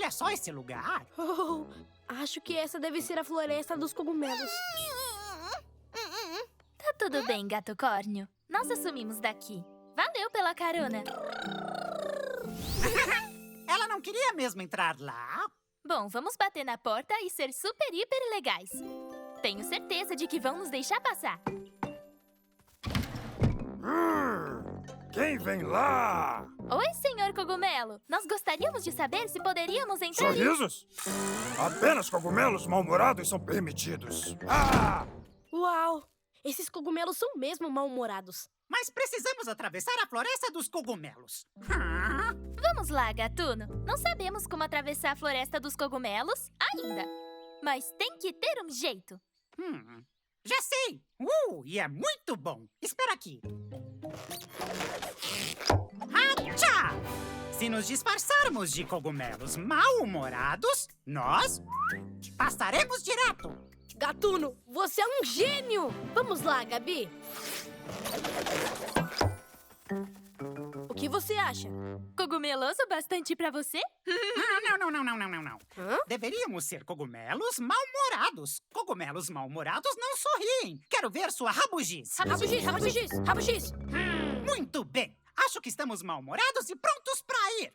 olha só esse lugar. Oh, acho que essa deve ser a floresta dos cogumelos. Tá tudo bem, gato córneo. Nós assumimos daqui. Valeu pela carona. Ela não queria mesmo entrar lá. Bom, vamos bater na porta e ser super, hiper legais. Tenho certeza de que vão nos deixar passar. Quem vem lá? Oi, senhor cogumelo. Nós gostaríamos de saber se poderíamos entrar... Sorrisos? Apenas cogumelos mal-humorados são permitidos. Ah! Uau! Esses cogumelos são mesmo mal-humorados. Mas precisamos atravessar a floresta dos cogumelos. Vamos lá, gatuno. Não sabemos como atravessar a floresta dos cogumelos ainda. Mas tem que ter um jeito. Já sei! E é muito bom! Espera aqui. Hatcha! Se nos disfarçarmos de cogumelos mal-humorados, nós passaremos direto. Gatuno, você é um gênio! Vamos lá, Gabi. O que você acha? Cogumeloso bastante pra você? Não. Hã? Deveríamos ser cogumelos mal-humorados. Cogumelos mal-humorados não sorriem. Quero ver sua rabugice. Rabugiz, rabugiz, rabugiz! Muito bem. Acho que estamos mal-humorados e prontos pra ir.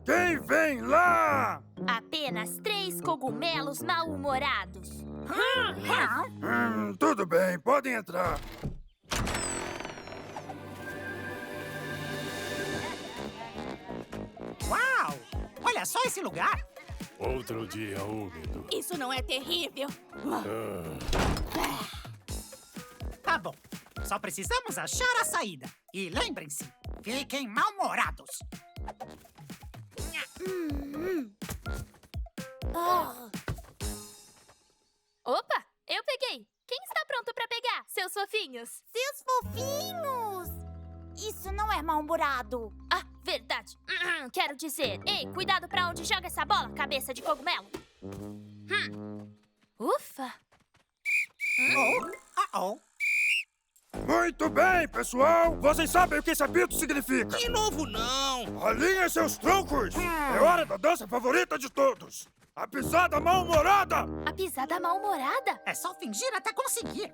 Quem vem lá? Apenas 3 cogumelos mal-humorados. Tudo bem, podem entrar. Uau! Olha só esse lugar. Outro dia úmido. Isso não é terrível? Tá bom. Só precisamos achar a saída. E lembrem-se, fiquem mal-humorados. Opa, eu peguei. Quem está pronto pra pegar, seus fofinhos? Seus fofinhos! Isso não é mal-humorado. Ah, verdade. Quero dizer, ei, cuidado pra onde joga essa bola, cabeça de cogumelo. Ufa. Oh. Muito bem, pessoal. Vocês sabem o que esse apito significa. De novo, não! Alinhem seus troncos. É hora da dança favorita de todos. A pisada mal-humorada. A pisada mal-humorada? É só fingir até conseguir.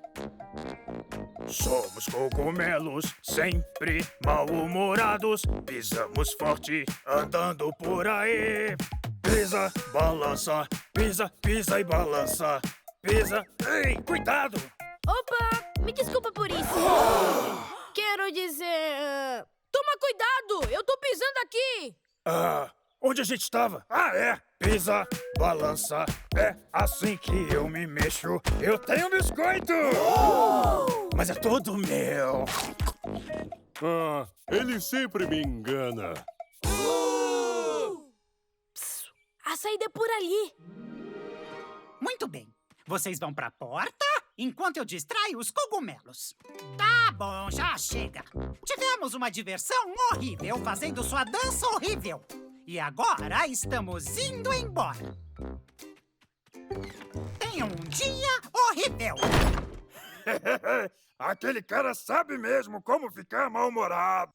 Somos cogumelos, sempre mal-humorados. Pisamos forte, andando por aí. Pisa, balança, pisa, pisa e balança. Pisa, ei, cuidado! Opa, me desculpa por isso. Quero dizer... Toma cuidado, eu tô pisando aqui. Onde a gente estava? É. Pisa, balança, é assim que eu me mexo. Eu tenho biscoito! Mas é todo meu. Ele sempre me engana. A saída é por ali. Muito bem. Vocês vão pra porta enquanto eu distraio os cogumelos. Tá bom, já chega. Tivemos uma diversão horrível fazendo sua dança horrível. E agora estamos indo embora. Tenham um dia horrível. Aquele cara sabe mesmo como ficar mal-humorado.